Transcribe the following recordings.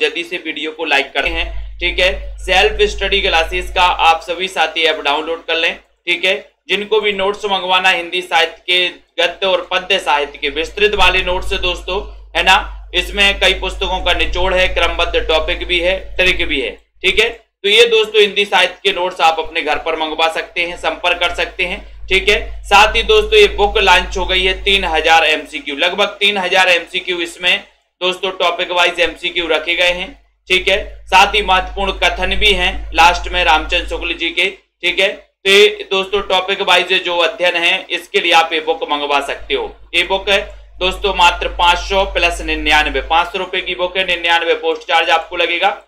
जल्दी से वीडियो को लाइक करते हैं। ठीक है, सेल्फ स्टडी क्लासेस का आप सभी साथी ऐप डाउनलोड कर लें। ठीक है, जिनको भी नोट्स मंगवाना हिंदी साहित्य के गद्य और पद्य साहित्य के विस्तृत वाले नोट्स दोस्तों, है ना, इसमें कई पुस्तकों का निचोड़ है, क्रमबद्ध टॉपिक भी है, ट्रिक भी है। ठीक है, तो ये दोस्तों हिंदी साहित्य के नोट्स आप अपने घर पर मंगवा सकते हैं, संपर्क कर सकते हैं। ठीक है, साथ ही दोस्तों ये बुक लॉन्च हो गई है 3000 MCQ, लगभग 3000 MCQ इसमें दोस्तों टॉपिक वाइज MCQ रखे गए हैं। ठीक है, साथ ही महत्वपूर्ण कथन भी हैं लास्ट में रामचंद्र शुक्ल जी के। ठीक है, तो ये दोस्तों टॉपिक वाइज जो अध्ययन है इसके लिए आप ये बुक मंगवा सकते हो। ये बुक है दोस्तों मात्र 500 प्लस 99, 500 रुपए की बुक है, 99 पोस्ट चार्ज आपको लगेगा। तो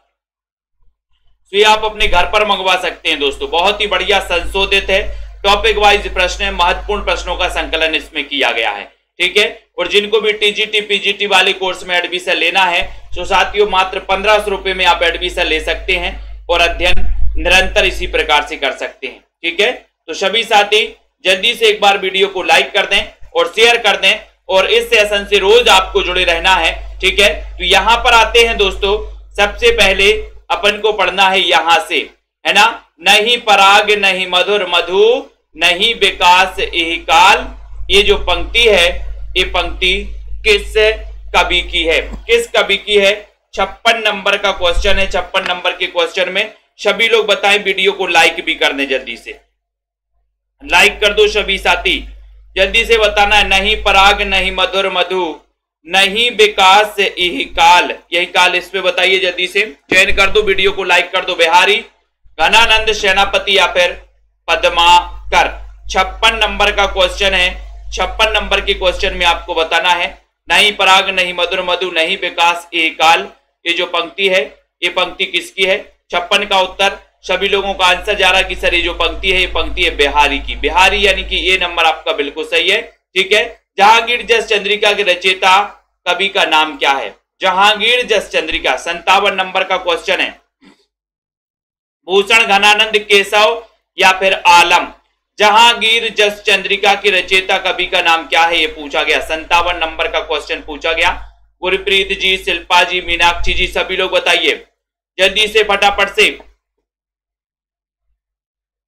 ये आप अपने घर पर मंगवा सकते हैं दोस्तों। बहुत ही बढ़िया संशोधित है, टॉपिक वाइज प्रश्न है, महत्वपूर्ण प्रश्नों का संकलन इसमें किया गया है। ठीक है, और जिनको भी TGT PGT वाले कोर्स में एडमिशन लेना है तो साथियों मात्र 1500 रुपए में आप एडमिशन ले सकते हैं और अध्ययन निरंतर इसी प्रकार से कर सकते हैं। ठीक है, तो सभी साथी जल्दी से एक बार वीडियो को लाइक कर दें और शेयर कर दें और इस सेशन से रोज आपको जुड़े रहना है। ठीक है, तो यहां पर आते हैं दोस्तों, सबसे पहले अपन को पढ़ना है यहां से, है ना, नहीं पराग नहीं मधुर मधु नहीं विकास यही काल। ये जो पंक्ति है ये पंक्ति किस कवि की है, किस कवि की है? 56 नंबर का क्वेश्चन है। 56 नंबर के क्वेश्चन में सभी लोग बताएं, वीडियो को लाइक भी कर दें, जल्दी से लाइक कर दो सभी साथी, जल्दी से बताना है। नहीं पराग नहीं मधुर मधु नहीं विकास यही काल, यही काल इस पे बताइए, जल्दी से चयन कर दो, वीडियो को लाइक कर दो। बिहारी, घनानंद सेनापति या फिर पद्माकर। 56 नंबर का क्वेश्चन है। 56 नंबर के क्वेश्चन में आपको बताना है नहीं पराग नहीं मधुर मधु नहीं विकास यही काल। ये जो पंक्ति है ये पंक्ति किसकी है? 56 का उत्तर सभी लोगों का आंसर जा रहा कि सर ये जो पंक्ति है ये पंक्ति है बिहारी की। बिहारी यानी कि ये नंबर आपका बिल्कुल सही है। ठीक है, जहांगीर जस चंद्रिका के रचयिता कवि का नाम क्या है? जहांगीर जस चंद्रिका। 57 नंबर का क्वेश्चन है। भूषण घनानंद केशव या फिर आलम। जहांगीर जस चंद्रिका के रचयिता कवि का नाम क्या है? ये पूछा गया। 57 नंबर का क्वेश्चन पूछा गया। गुरप्रीत जी, शिल्पा जी, मीनाक्षी जी, सभी लोग बताइए जल्दी से फटाफट से।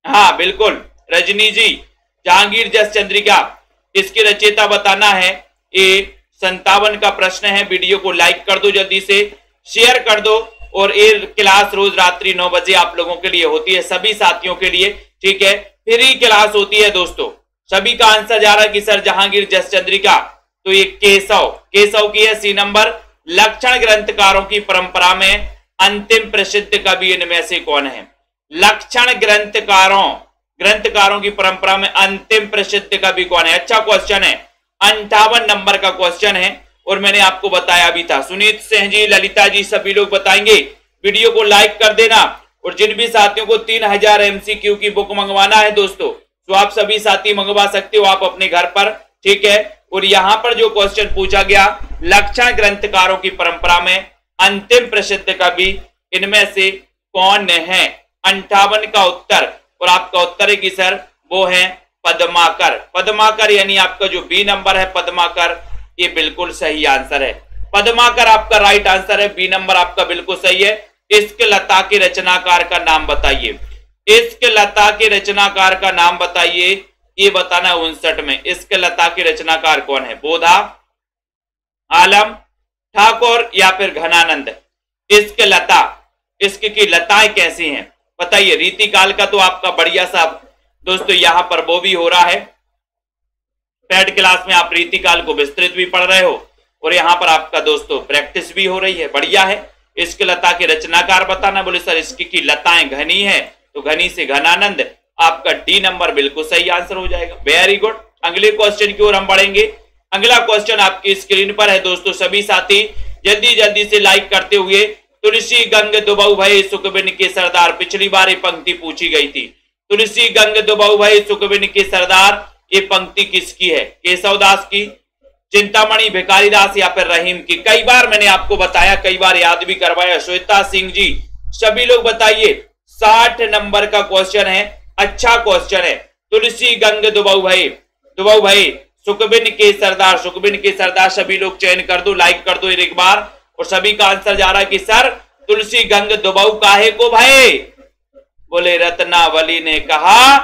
हाँ बिल्कुल, रजनी जी, जहांगीर जस चंद्रिका इसके रचयिता बताना है। ये 57 का प्रश्न है। वीडियो को लाइक कर दो, जल्दी से शेयर कर दो। और ये क्लास रोज रात्रि 9 बजे आप लोगों के लिए होती है, सभी साथियों के लिए। ठीक है, फ्री क्लास होती है दोस्तों। सभी का आंसर जा रहा है कि सर जहांगीर जस चंद्रिका, तो ये केशव, केशव की है। C number. लक्षण ग्रंथकारों की परंपरा में अंतिम प्रसिद्ध कवि इनमें से कौन है? लक्षण ग्रंथकारों की परंपरा में अंतिम प्रसिद्ध कवि कौन है? अच्छा क्वेश्चन है। 58 नंबर का क्वेश्चन है और मैंने आपको बताया भी था। सुनीत सिंह जी, ललिता जी, सभी लोग बताएंगे। वीडियो को लाइक कर देना। और जिन भी साथियों को 3000 MCQ की बुक मंगवाना है दोस्तों, तो आप सभी साथी मंगवा सकते हो आप अपने घर पर। ठीक है, और यहां पर जो क्वेश्चन पूछा गया, लक्षण ग्रंथकारों की परंपरा में अंतिम प्रसिद्ध कवि इनमें से कौन है? 58 का उत्तर। और आपका उत्तर है कि सर वो है पद्माकर। पद्माकर यानी आपका जो बी नंबर है पद्माकर, ये बिल्कुल सही आंसर है। पद्माकर आपका राइट आंसर है। बी नंबर आपका बिल्कुल सही है। इश्क लता के रचनाकार का नाम बताइए। इश्क लता के रचनाकार का नाम बताइए, ये बताना है 59 में। इश्क लता के रचनाकार कौन है? बोधा, आलम, ठाकुर या फिर घनानंद? इश्क लता, इश्क की लताएं कैसी हैं बताइए। रीतिकाल का तो आपका बढ़िया सा दोस्तों यहां पर वो भी हो रहा है। पेड क्लास में आप रीतिकाल को विस्तृत भी पढ़ रहे हो और यहां पर आपका दोस्तों प्रैक्टिस भी हो रही है, बढ़िया है। इश्क लता के रचनाकार बताना। बोले सर इश्क की लताएं घनी है, तो घनी से घनानंद। आपका डी नंबर बिल्कुल सही आंसर हो जाएगा। Very good. अगले क्वेश्चन की ओर हम बढ़ेंगे। अगला क्वेश्चन आपकी स्क्रीन पर है दोस्तों। सभी साथी जल्दी जल्दी से लाइक करते हुए। तुलसी गंग दुबऊ भय सुखबिन के सरदार। पिछली बार ये पंक्ति पूछी गई थी। तुलसी गंग दुबऊ भय सुखबिन के सरदार, ये पंक्ति किसकी है? केशवदास की, चिंतामणि भिखारी दास या फिर रहीम की? कई बार मैंने आपको बताया, कई बार याद भी करवाया। श्वेता सिंह जी, सभी लोग बताइए। 60 नंबर का क्वेश्चन है। अच्छा क्वेश्चन है। तुलसी गंग दुबऊ भय सुखबिन के सरदार। सुखबिन के सरदार सभी लोग चयन कर दो, लाइक कर दो एक बार। और सभी का आंसर जा रहा है कि सर तुलसी गंग दुबऊ काहे को भय। बोले रत्नावली ने कहा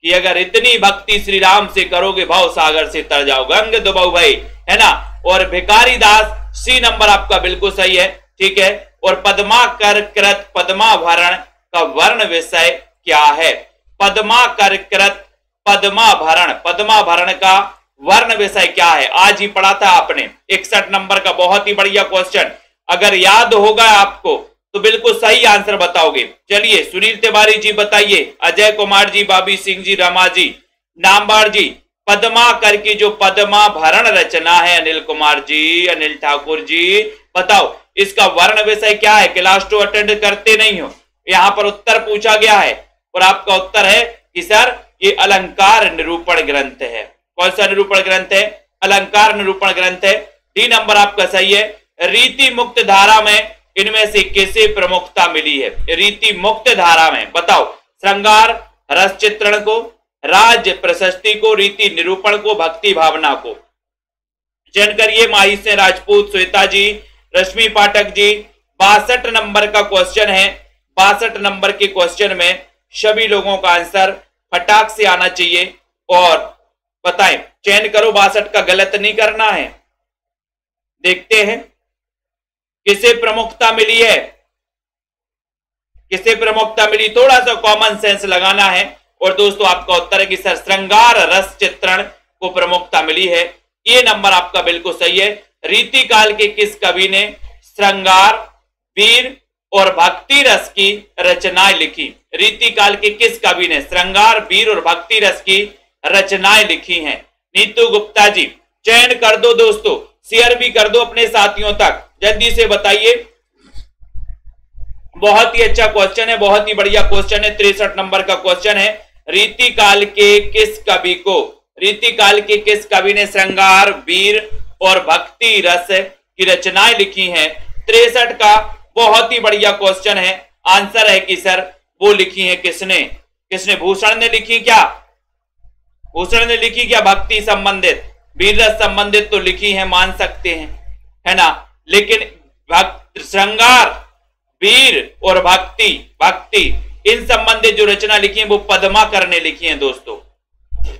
कि अगर इतनी भक्ति श्री राम से करोगे भव सागर से तर जाओ, गंग दुबऊ भय, है ना। और भिखारी दास सी नंबर आपका बिल्कुल सही है, ठीक है। और पद्माकर कृत पद्माभरण का वर्ण विषय क्या है? पद्माकर कृत पद्माभरण, पद्माभरण का वर्ण विषय क्या है? आज ही पढ़ा था आपने, 61 नंबर का बहुत ही बढ़िया क्वेश्चन। अगर याद होगा आपको तो बिल्कुल सही आंसर बताओगे। चलिए सुनील तिवारी जी बताइए, अजय कुमार जी, बाबी सिंह जी, रमा जी, नामबार जी, पद्माकर की जो पद्माभरण रचना है, अनिल कुमार जी, अनिल ठाकुर जी, बताओ इसका वर्ण विषय क्या है? क्लास 2 अटेंड करते नहीं हो, यहां पर उत्तर पूछा गया है और आपका उत्तर है कि सर ये अलंकार निरूपण ग्रंथ है। कौन सा निरूपण ग्रंथ है? अलंकार निरूपण ग्रंथ है। डी नंबर आपका सही है। रीति मुक्त धारा में इनमें से किसे प्रमुखता मिली है? रीति मुक्त धारा में बताओ, श्रृंगार रस चित्रण को, राज प्रशस्ति को, रीति निरूपण को, भक्ति भावना को। चयन करिए। माही से राजपूत, श्वेता जी, रश्मि पाठक जी। 62 नंबर का क्वेश्चन है। 62 नंबर के क्वेश्चन में सभी लोगों का आंसर फटाक से आना चाहिए और बताएं। चयन करो, 62 का गलत नहीं करना है। देखते हैं किसे प्रमुखता मिली है, किसे प्रमुखता मिली, थोड़ा सा कॉमन सेंस लगाना है। और दोस्तों आपका उत्तर है कि सर श्रृंगार रस चित्रण को प्रमुखता मिली है। ये नंबर आपका बिल्कुल सही है। रीति काल के किस कवि ने श्रृंगार, वीर और भक्ति रस की रचनाएं लिखी? रीति काल के किस कवि ने श्रृंगार, वीर और भक्ति रस की रचनाएं लिखी हैं? नीतू गुप्ता जी। चयन कर दो दोस्तों, शेयर भी कर दो अपने साथियों तक, जल्दी से बताइए। बहुत ही अच्छा क्वेश्चन है, बहुत ही बढ़िया क्वेश्चन है। 63 नंबर का क्वेश्चन है। रीति काल के किस कवि को, रीति काल के किस कवि ने श्रृंगार, वीर और भक्ति रस की रचनाएं लिखी हैं? 63 का बहुत ही बढ़िया क्वेश्चन है। आंसर है कि सर वो लिखी है किसने? किसने? भूषण ने लिखी क्या? भूषण ने लिखी क्या? भक्ति संबंधित, वीर रस संबंधित तो लिखी है, मान सकते हैं, है ना। लेकिन श्रृंगार, वीर और भक्ति इन संबंधित जो रचना लिखी है वो पद्माकर ने लिखी है दोस्तों।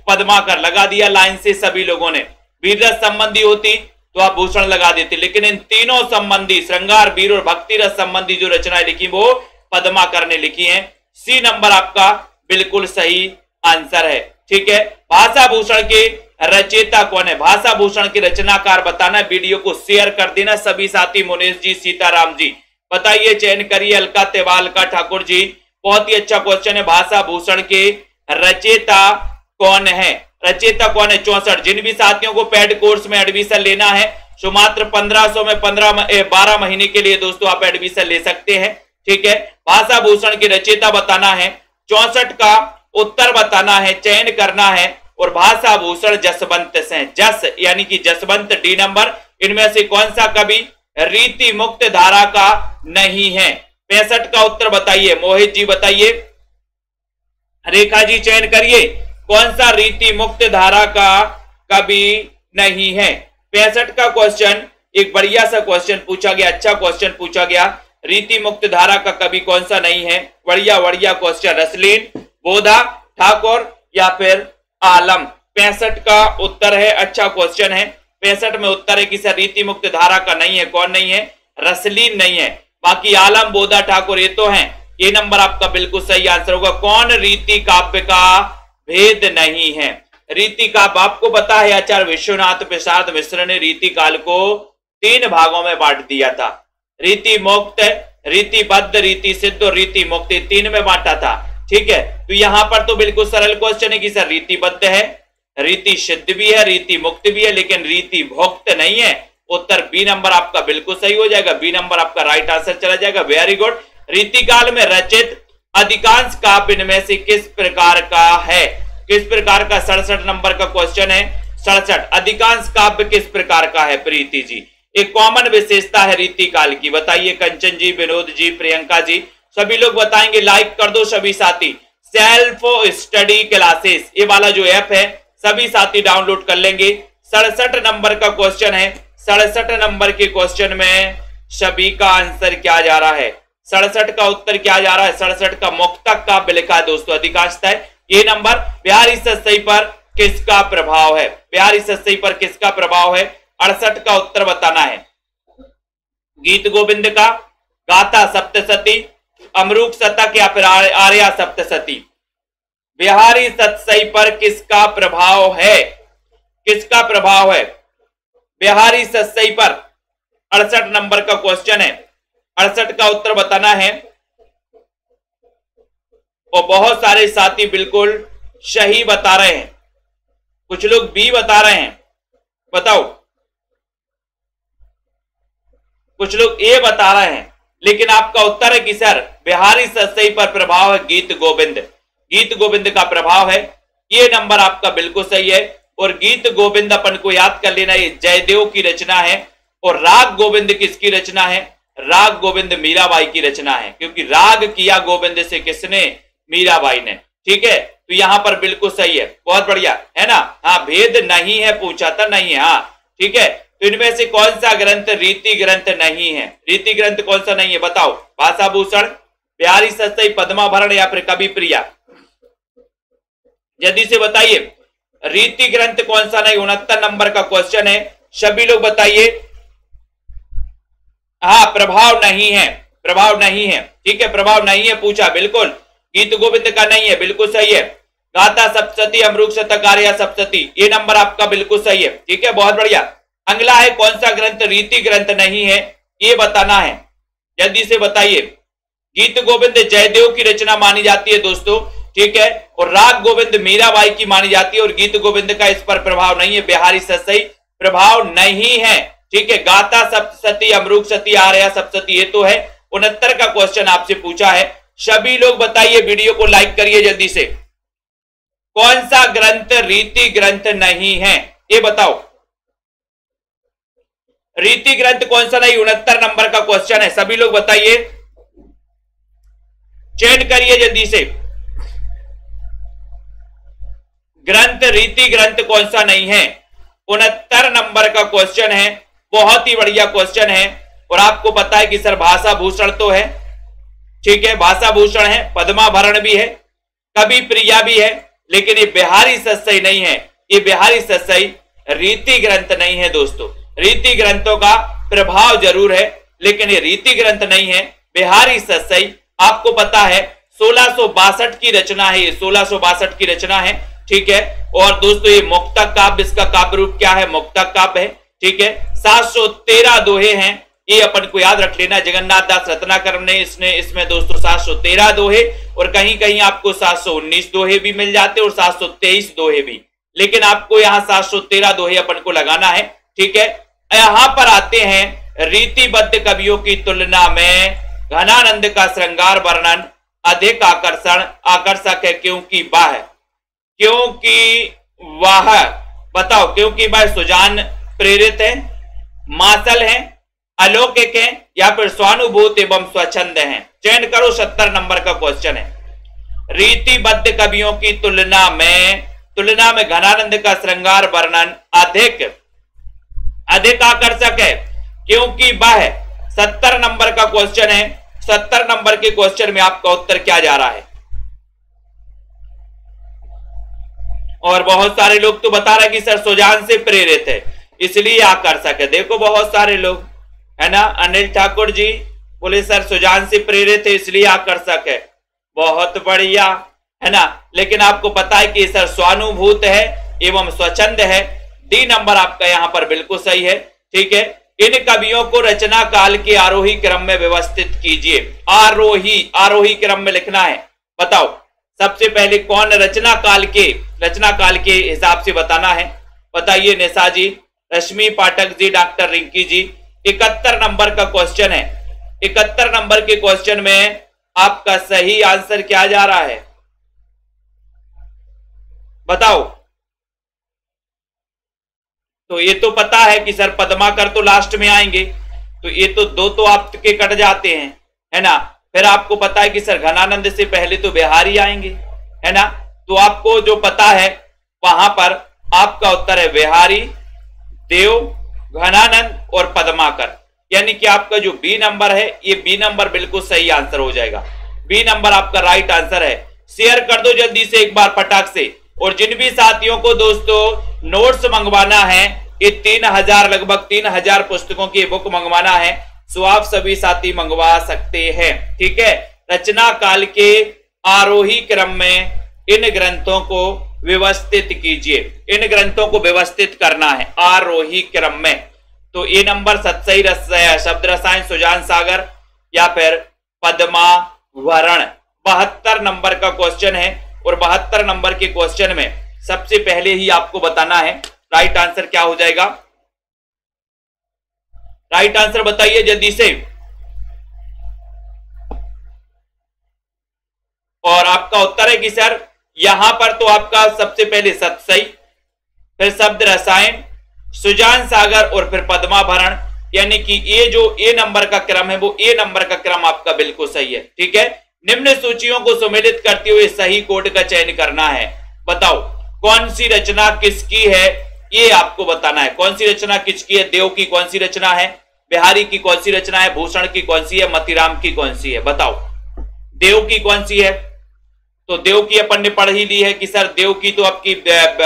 पद्माकर लगा दिया लाइन से सभी लोगों ने। वीर रस संबंधी होती तो आप भूषण लगा देते, लेकिन इन तीनों संबंधी श्रृंगार, वीर और भक्ति रस संबंधी जो रचनाएं लिखी वो पद्माकर ने लिखी है। सी नंबर आपका बिल्कुल सही आंसर है, ठीक है। भाषा भूषण के रचयिता कौन है? भाषा भूषण के रचनाकार बताना। वीडियो को शेयर कर देना सभी साथी। मुनेश जी, सीताराम जी बताइए। चयन करिए। अलका तेवालका ठाकुर जी, बहुत ही अच्छा क्वेश्चन है। भाषा भूषण के रचयिता कौन है? रचयिता कौन है? 64। जिन भी साथियों को पेड कोर्स में एडमिशन लेना है तो मात्र 1500 में 12 महीने के लिए दोस्तों आप एडमिशन ले सकते हैं, ठीक है। भाषा भूषण के रचयिता बताना है। 64 का उत्तर बताना है, चयन करना है। और भाषा भूषण जसवंत से, जस यानी कि जसवंत डी नंबर। इनमें से कौन सा कवि रीति मुक्त धारा का नहीं है? 65 का उत्तर बताइए। मोहित जी बताइए। रेखा जी चयन करिए, कौन सा रीति मुक्त धारा का कवि नहीं है? 65 का क्वेश्चन एक बढ़िया सा क्वेश्चन पूछा गया, अच्छा क्वेश्चन पूछा गया। रीति मुक्त धारा का कवि कौन सा नहीं है? बढ़िया बढ़िया क्वेश्चन। रसलीन, बोधा, ठाकुर या फिर आलम? 65 का उत्तर है, अच्छा क्वेश्चन है। 65 में उत्तर है कि सर रीति मुक्त धारा का नहीं है। कौन नहीं है? रसलीन नहीं है। बाकी आलम, बोधा, ठाकुर ये तो हैं। ये नंबर आपका बिल्कुल सही आंसर होगा। कौन रीति काव्य का भेद नहीं है? रीति काव्य आपको पता है आचार्य विश्वनाथ प्रसाद मिश्र ने रीति काल को 3 भागों में बांट दिया था। रीति मुक्त, रीतिबद्ध, रीति सिद्ध और रीति मुक्त, 3 में बांटा था, ठीक है। तो यहां पर तो बिल्कुल सरल क्वेश्चन है कि सर रीतिबद्ध है, रीति सिद्ध भी है, रीति मुक्त भी है, लेकिन रीति भोक्त नहीं है। उत्तर बी नंबर आपका बिल्कुल सही हो जाएगा। बी नंबर आपका राइट आंसर चला जाएगा। Very good. रीतिकाल में रचित अधिकांश काव्य इनमें से किस प्रकार का है? किस प्रकार का? 67 नंबर का क्वेश्चन है। 67 अधिकांश काव्य किस प्रकार का है? प्रीति जी, एक कॉमन विशेषता है रीतिकाल की, बताइए। कंचन जी, विनोद जी, प्रियंका जी, सभी लोग बताएंगे। लाइक कर दो सभी साथी। सेल्फ स्टडी क्लासेस ये वाला जो ऐप है सभी साथी डाउनलोड कर लेंगे। 67 नंबर का क्वेश्चन है। 67 नंबर के क्वेश्चन में सभी का आंसर क्या जा रहा है? 67 का उत्तर क्या जा रहा है? 67 का मुक्तक काव्य लिखा है दोस्तों अधिकांशतः। ये नंबर बिहारी सतसई पर किसका प्रभाव है? बिहारी सतसई पर किसका प्रभाव है? 68 का उत्तर बताना है। गीत गोविंद का, गाथा सप्तशती, अमरूक शतक या फिर आर्या सप्तशती? बिहारी सतसई पर किसका प्रभाव है? किसका प्रभाव है बिहारी सतसई पर? 68 नंबर का क्वेश्चन है। 68 का उत्तर बताना है। और बहुत सारे साथी बिल्कुल सही बता रहे हैं, कुछ लोग बी बता रहे हैं। बताओ, कुछ लोग ए बता रहे हैं, लेकिन आपका उत्तर है कि सर बिहारी सतसई पर प्रभाव है गीत गोविंद। गीत गोविंद का प्रभाव है। ये नंबर आपका बिल्कुल सही है। और गीत गोविंद अपन को याद कर लेना, ये जयदेव की रचना है। और राग गोविंद किसकी रचना है? राग गोविंद मीराबाई की रचना है, क्योंकि राग किया गोविंद से किसने? मीराबाई ने। ठीक है, तो यहां पर बिल्कुल सही है, बहुत बढ़िया है ना। हाँ, भेद नहीं है पूछा था, नहीं है। हाँ ठीक है, तो इनमें से कौन सा ग्रंथ रीति ग्रंथ नहीं है? रीति ग्रंथ कौन सा नहीं है बताओ? भाषाभूषण, बिहारी सतसई, पद्माभरण या फिर कवि प्रिया? जल्दी से बताइए, रीति ग्रंथ कौन सा नहीं? 69 नंबर का क्वेश्चन है, सभी लोग बताइए। हाँ, प्रभाव नहीं है, प्रभाव नहीं है। ठीक है, प्रभाव नहीं है पूछा, बिल्कुल। गीत गोविंद का नहीं है, बिल्कुल सही है। गाथा सप्तशती, अमरूक शतक, आर्या सप्तशती, ये नंबर आपका बिल्कुल सही है। ठीक है, बहुत बढ़िया। अगला है कौन सा ग्रंथ रीति ग्रंथ नहीं है, ये बताना है, जल्दी से बताइए। गीत गोविंद जयदेव की रचना मानी जाती है दोस्तों। ठीक है, और राग गोविंद मीराबाई की मानी जाती है। और गीत गोविंद का इस पर प्रभाव नहीं है, बिहारी सतसई प्रभाव नहीं है। ठीक है, गाथा सप्तशती, अमरूक शती, आर्या सप्तशती, ये तो है। 69 का क्वेश्चन आपसे पूछा है। सभी लोग बताइए, वीडियो को लाइक करिए जल्दी से। कौन सा ग्रंथ रीति ग्रंथ नहीं है, ये बताओ। रीति ग्रंथ कौन सा नहीं? 69 नंबर का क्वेश्चन है, सभी लोग बताइए, चयन करिए जल्दी से। ग्रंथ रीति ग्रंथ कौन सा नहीं है? 69 नंबर का क्वेश्चन है, बहुत ही बढ़िया क्वेश्चन है। और आपको पता है कि सर भाषा भूषण तो है, ठीक है, भाषा भूषण है, पद्माभरण भी है, कवि प्रिया भी है, लेकिन ये बिहारी सतसई नहीं है। ये बिहारी सतसई रीति ग्रंथ नहीं है दोस्तों। रीति ग्रंथों का प्रभाव जरूर है, लेकिन ये रीति ग्रंथ नहीं है। बिहारी सतसई आपको पता है 1662 की रचना है, ये 1662 की रचना है। ठीक है, और दोस्तों ये मुक्तक काव्य, इसका काव्य रूप क्या है? मुक्तक काव्य है। ठीक है, 713 दोहे हैं, ये अपन को याद रख लेना। जगन्नाथ दास रत्नाकर ने इसमें दोस्तों 713 दोहे, और कहीं कहीं आपको 719 दोहे भी मिल जाते और 723 दोहे भी, लेकिन आपको यहाँ 713 दोहे अपन को लगाना है। ठीक है, यहां पर आते हैं रीतिबद्ध कवियों की तुलना में घनानंद का श्रृंगार वर्णन अधिक आकर्षक है, क्योंकि वह बताओ, क्योंकि वह सुजान प्रेरित है, मासल है, अलौकिक है, या फिर स्वानुभूत एवं स्वच्छंद है? चयन करो, 70 नंबर का क्वेश्चन है। रीतिबद्ध कवियों की तुलना में घनानंद का श्रृंगार वर्णन अधिक आकर्षक है, क्योंकि वह 70 नंबर का क्वेश्चन है। 70 नंबर के क्वेश्चन में आपका उत्तर क्या जा रहा है? और बहुत सारे लोग तो बता रहे हैं कि सर सुजान से प्रेरित है इसलिए आकर्षक है। देखो बहुत सारे लोग, है ना, अनिल ठाकुर जी बोले सर सुजान से प्रेरित है इसलिए आकर्षक है, बहुत बढ़िया, है ना। लेकिन आपको पता है कि सर स्वानुभूत है एवं स्वच्छंद है। डी नंबर आपका यहां पर बिल्कुल सही है। ठीक है, इन कवियों को रचना काल के आरोही क्रम में व्यवस्थित कीजिए। आरोही क्रम में लिखना है। बताओ सबसे पहले कौन रचना काल के हिसाब से बताना है? बताइए निशा जी, रश्मि पाठक जी, डॉक्टर रिंकी जी। 71 नंबर का क्वेश्चन है। 71 नंबर के क्वेश्चन में आपका सही आंसर क्या जा रहा है बताओ। तो ये तो पता है कि सर पद्माकर तो लास्ट में आएंगे, तो ये तो दो तो आपके कट जाते हैं, है ना। फिर आपको पता है कि सर घनानंद से पहले तो बिहारी आएंगे, है ना। तो आपको जो पता है वहां पर आपका उत्तर है बिहारी, देव, घनानंद और पद्माकर। यानी कि आपका जो बी नंबर है, ये बी नंबर बिल्कुल सही आंसर हो जाएगा। बी नंबर आपका राइट आंसर है। शेयर कर दो जल्दी से एक बार फटाक से। और जिन भी साथियों को दोस्तों नोट्स मंगवाना है, ये 3000 लगभग 3000 पुस्तकों की बुक मंगवाना है, सो आप सभी साथी मंगवा सकते हैं। ठीक है, रचना काल के आरोही क्रम में इन ग्रंथों को व्यवस्थित कीजिए। इन ग्रंथों को व्यवस्थित करना है आरोही क्रम में। तो ए नंबर सतसई शब्द रसायन सुजान सागर या फिर पद्मावरण 72 नंबर का क्वेश्चन है। और 72 नंबर के क्वेश्चन में सबसे पहले ही आपको बताना है राइट आंसर क्या हो जाएगा। राइट आंसर बताइए जल्दी से। और आपका उत्तर है कि सर यहां पर तो आपका सबसे पहले सतसई, फिर शब्द रसायन, सुजान सागर और फिर पद्माभरण। यानी कि ये जो ए नंबर का क्रम है वो ए नंबर का क्रम आपका बिल्कुल सही है। ठीक है, निम्न सूचियों को सम्मिलित करते हुए सही कोड का चयन करना है। बताओ कौन सी रचना किसकी है, ये आपको बताना है। कौन सी रचना किसकी है? देव की कौन सी रचना है, बिहारी की कौन सी रचना है, भूषण की कौन सी है, मतीराम की कौन सी है? बताओ देव की कौन सी है? तो देव की अपन ने पढ़ ही ली है कि सर देव की तो आपकी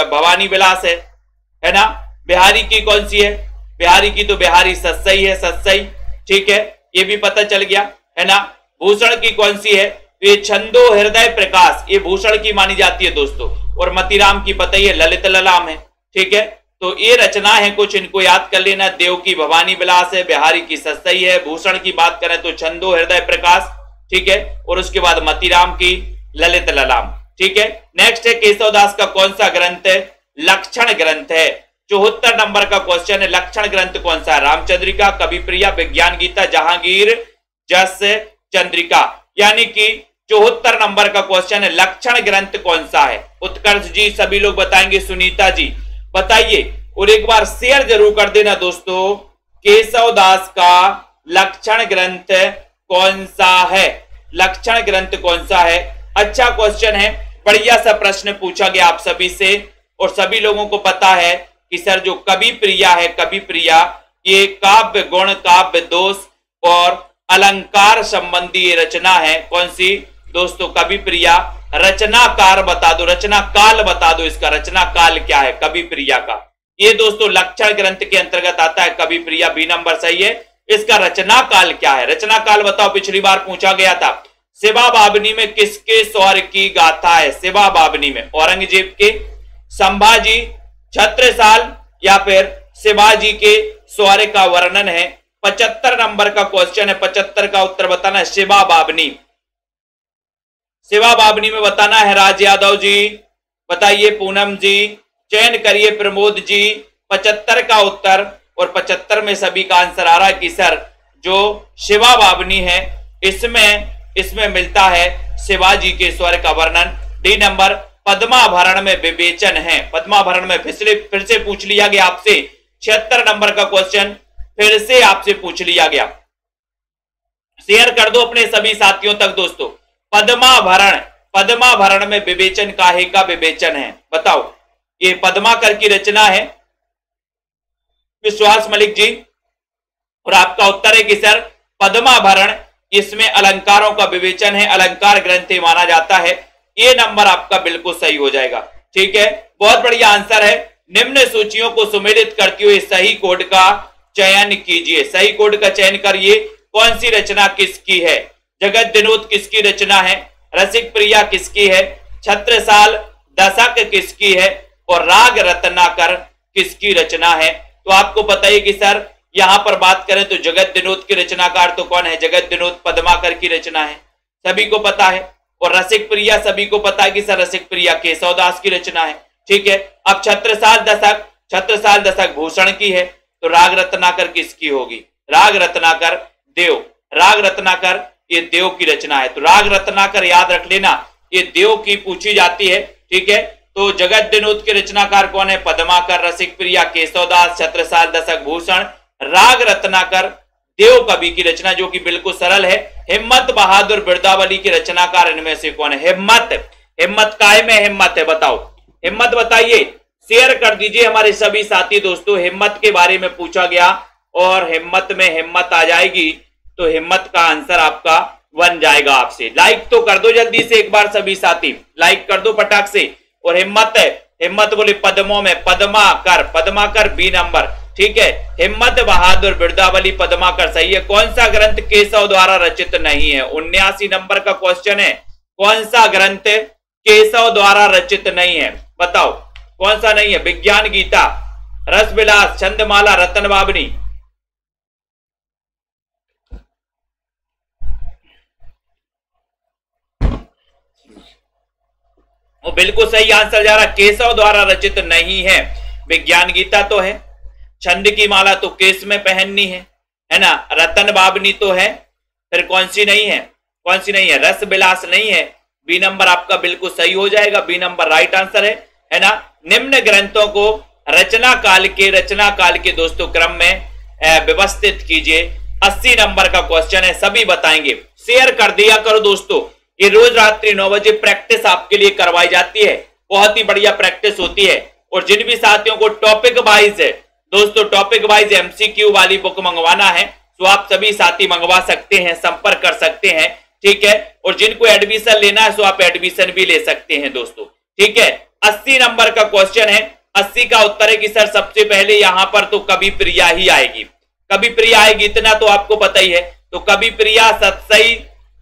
भवानी विलास है ना। बिहारी की कौन सी है? बिहारी की तो बिहारी सतसई है, सतसई। ठीक है, ये भी पता चल गया है ना। भूषण की कौन सी है? तो ये छंदो हृदय प्रकाश, ये भूषण की मानी जाती है दोस्तों। और मतीराम की पता ही है, ललित ललाम है। ठीक है, तो ये रचना है कुछ, इनको याद कर लेना। देव की भवानी विलास है, बिहारी की सतसई है, भूषण की बात करें तो छंदो हृदय प्रकाश। ठीक है, और उसके बाद मतीराम की ललित ललाम। ठीक है, नेक्स्ट है केशवदास का कौन सा ग्रंथ है? लक्षण ग्रंथ है। 74 नंबर का क्वेश्चन है, लक्षण ग्रंथ कौन सा है? रामचंद्रिका, कविप्रिया, विज्ञान गीता, जहांगीर जस चंद्रिका। यानी कि 74 नंबर का क्वेश्चन है, लक्षण ग्रंथ कौन सा है? उत्कर्ष जी, सभी लोग बताएंगे, सुनीता जी बताइए। और एक बार शेयर जरूर कर देना दोस्तों, केशवदास का लक्षण ग्रंथ कौन सा है? लक्षण ग्रंथ कौन सा है? अच्छा क्वेश्चन है, बढ़िया सा प्रश्न पूछा गया आप सभी से। और सभी लोगों को पता है कि सर जो कवि प्रिया है, कवि प्रिया ये काव्य गुण, काव्य दोष और अलंकार संबंधी रचना है। कौन सी दोस्तों? कवि प्रिया। रचनाकार बता दो, रचना काल बता दो, इसका रचना काल क्या है कवि प्रिया का? ये दोस्तों लक्षण ग्रंथ के अंतर्गत आता है कवि प्रिया, बी नंबर सही है। इसका रचना काल क्या है? रचना काल बताओ, पिछली बार पूछा गया था। शिवा बाबनी में किसके शौर्य की गाथा है? शिवा बाबनी में औरंगजेब के, संभाजी, छत्रसाल या फिर शिवाजी के शौर्य का वर्णन है। 75 नंबर का क्वेश्चन है, 75 का उत्तर बताना है शिवा बाबनी। शिवा बाबनी में बताना है राज यादव जी, बताइए पूनम जी, चयन करिए प्रमोद जी। 75 का उत्तर, और 75 में सभी का आंसर आ रहा है कि सर जो शिवा बाबनी है इसमें मिलता है शिवाजी के स्वर का वर्णन। डी नंबर पद्माभरण में विवेचन है। पद्माभरण में फिर से पूछ लिया गया आपसे। 76 नंबर का क्वेश्चन फिर से आपसे पूछ लिया गया। शेयर कर दो अपने सभी साथियों तक दोस्तों। पद्माभरण में विवेचन काहे का विवेचन है? बताओ, ये पद्माकर की रचना है, विश्वास मलिक जी। और आपका उत्तर है कि सर पद्माभरण, इसमें अलंकारों का विवेचन है, अलंकार ग्रंथ माना जाता है। ये नंबर आपका बिल्कुल सही हो जाएगा। ठीक है, बहुत बढ़िया आंसर है। निम्न सूचियों को सुमेलित करते हुए सही कोड का चयन कीजिए। सही कोड का चयन करिए। कौन सी रचना किसकी है? जगत विनोद किसकी रचना है? रसिक प्रिया किसकी है? छत्रसाल दशक किसकी है? और राग रत्नाकर किसकी रचना है? तो आपको पता है कि सर यहां पर बात करें तो जगत विनोद के रचनाकार तो कौन है? जगत विनोद पद्माकर की रचना है, सभी को पता है। और रसिक प्रिया सभी को पता है कि सर रसिक प्रिया केशवदास की रचना है। ठीक है, अब छत्रसाल दशक भूषण की है, तो राग रत्नाकर किसकी होगी? राग रत्नाकर देव, राग रत्नाकर ये देव की रचना है। तो राग रत्नाकर याद रख लेना, ये देव की पूछी जाती है। ठीक है, तो जगत विनोद के रचनाकार कौन है? पद्माकर, रसिक प्रिया केशवदास, छत्रसाल दशक भूषण, राग रत्नाकर देव कवि की रचना, जो कि बिल्कुल सरल है। हिम्मत बहादुर बिरदावली के रचनाकार इनमें से कौन है? हिम्मत काहे में हिम्मत है? बताओ, हिम्मत बताइए। शेयर कर दीजिए हमारे सभी साथी दोस्तों। हिम्मत के बारे में पूछा गया और हिम्मत में हिम्मत आ जाएगी तो हिम्मत का आंसर आपका बन जाएगा। आपसे लाइक तो कर दो जल्दी से एक बार सभी साथी, लाइक कर दो फटाक से। और हिम्मत है, हिम्मत बोले पद्मों में, पद्माकर, पद्माकर बी नंबर, ठीक है। हिम्मत बहादुर बिरदावली पद्माकर सही है। कौन सा ग्रंथ केशव द्वारा रचित नहीं है? 79 नंबर का क्वेश्चन है। कौन सा ग्रंथ केशव द्वारा रचित नहीं है? बताओ कौन सा नहीं है? विज्ञान गीता, रसविलास, छंदमाला, रतन बाबनी। वो बिल्कुल सही आंसर जा रहा, केशव द्वारा रचित नहीं है। विज्ञान गीता तो है, छंद की माला तो केस में पहननी है ना, रतन बाबनी तो है, फिर कौन सी नहीं है? कौन सी नहीं है? रस विलास नहीं है। बी नंबर आपका बिल्कुल सही हो जाएगा, बी नंबर राइट आंसर है ना। निम्न ग्रंथों को रचना काल के दोस्तों क्रम में व्यवस्थित कीजिए। 80 नंबर का क्वेश्चन है, सभी बताएंगे। शेयर कर दिया करो दोस्तों। ये रोज रात्रि 9 बजे प्रैक्टिस आपके लिए करवाई जाती है, बहुत ही बढ़िया प्रैक्टिस होती है। और जिन भी साथियों को टॉपिक वाइज है दोस्तों, टॉपिक वाइज एमसीक्यू वाली बुक मंगवाना है तो आप सभी साथी मंगवा सकते हैं, संपर्क कर सकते हैं, ठीक है। और जिनको एडमिशन लेना है तो आप एडमिशन भी ले सकते हैं दोस्तों, ठीक है। 80 नंबर का क्वेश्चन है। 80 का उत्तर है कि सर सबसे पहले यहां पर तो कवि प्रिया ही आएगी, कवि प्रिया आएगी, इतना तो आपको पता ही है। तो कवि प्रिया, सतसई,